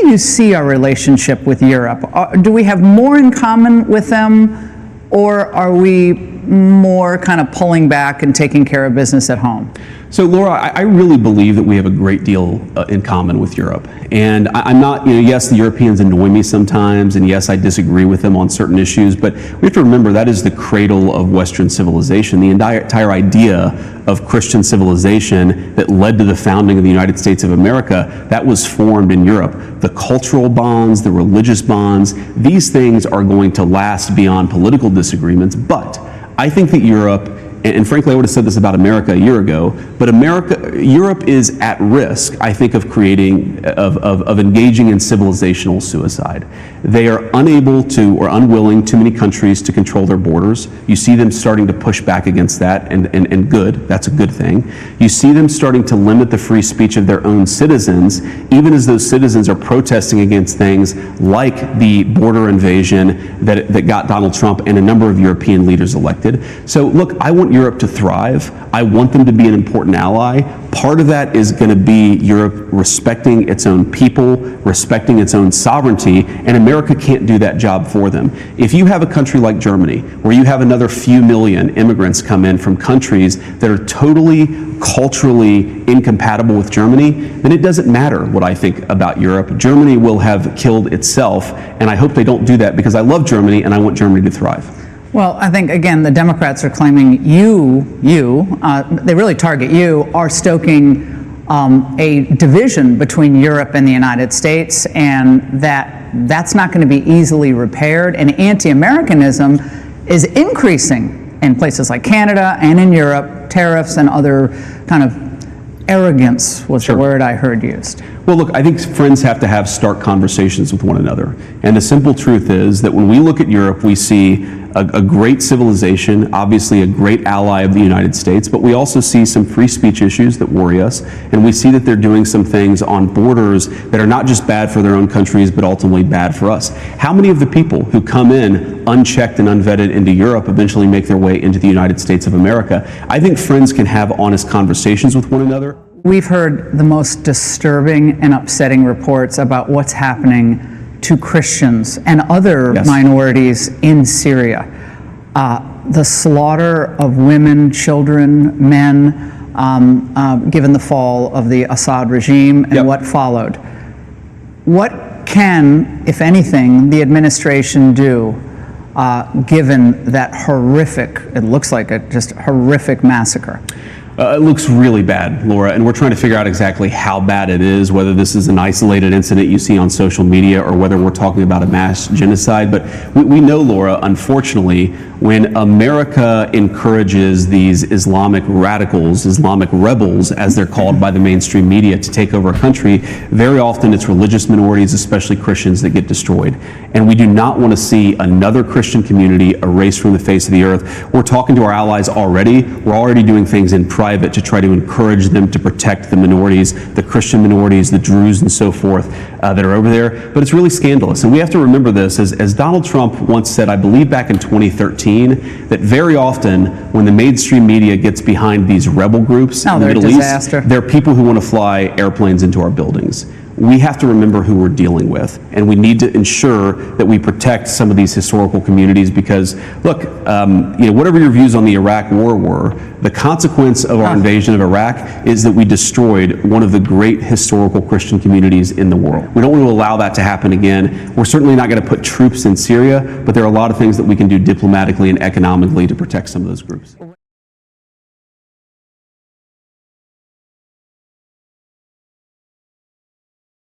do you see our relationship with Europe? Do we have more in common with them, or are we more kind of pulling back and taking care of business at home? So Laura, I really believe that we have a great deal in common with Europe. And I'm not, yes, the Europeans annoy me sometimes, and yes, I disagree with them on certain issues, but we have to remember that is the cradle of Western civilization. The entire idea of Christian civilization that led to the founding of the United States of America, that was formed in Europe. The cultural bonds, the religious bonds, these things are going to last beyond political disagreements, but I think that Europe, and frankly, I would have said this about America a year ago, but Europe is at risk, I think, of engaging in civilizational suicide. They are unable to, or unwilling, too many countries to control their borders. You see them starting to push back against that, and good, that's a good thing. You see them starting to limit the free speech of their own citizens, even as those citizens are protesting against things like the border invasion that got Donald Trump and a number of European leaders elected. So look, I want Europe to thrive. I want them to be an important ally. Part of that is going to be Europe respecting its own people, respecting its own sovereignty, and America can't do that job for them. If you have a country like Germany, where you have another few million immigrants come in from countries that are totally culturally incompatible with Germany, then it doesn't matter what I think about Europe. Germany will have killed itself, and I hope they don't do that, because I love Germany and I want Germany to thrive. Well, I think, again, the Democrats are claiming they really target you, are stoking a division between Europe and the United States, and that's not going to be easily repaired, and anti-Americanism is increasing in places like Canada and in Europe. Tariffs and other kind of arrogance was the word I heard used. Well, look, I think friends have to have stark conversations with one another. And the simple truth is that when we look at Europe, we see a great civilization, obviously a great ally of the United States, but we also see some free speech issues that worry us. And we see that they're doing some things on borders that are not just bad for their own countries, but ultimately bad for us. How many of the people who come in unchecked and unvetted into Europe eventually make their way into the United States of America? I think friends can have honest conversations with one another. We've heard the most disturbing and upsetting reports about what's happening to Christians and other minorities in Syria. The slaughter of women, children, men, given the fall of the Assad regime and what followed. What can, if anything, the administration do given that horrific, it looks like a just horrific massacre? It looks really bad, Laura, and we're trying to figure out exactly how bad it is, whether this is an isolated incident you see on social media or whether we're talking about a mass genocide. But we know, Laura, unfortunately, when America encourages these Islamic radicals, Islamic rebels, as they're called by the mainstream media, to take over a country, very often it's religious minorities, especially Christians, that get destroyed. And we do not want to see another Christian community erased from the face of the earth. We're talking to our allies already. We're already doing things in private to try to encourage them to protect the minorities, the Christian minorities, the Druze and so forth that are over there. But it's really scandalous. And we have to remember this, as Donald Trump once said, I believe back in 2013, that very often when the mainstream media gets behind these rebel groups in the Middle East, there are people who want to fly airplanes into our buildings. We have to remember who we're dealing with, and we need to ensure that we protect some of these historical communities because, look, whatever your views on the Iraq war were, the consequence of our invasion of Iraq is that we destroyed one of the great historical Christian communities in the world. We don't want to allow that to happen again. We're certainly not going to put troops in Syria, but there are a lot of things that we can do diplomatically and economically to protect some of those groups.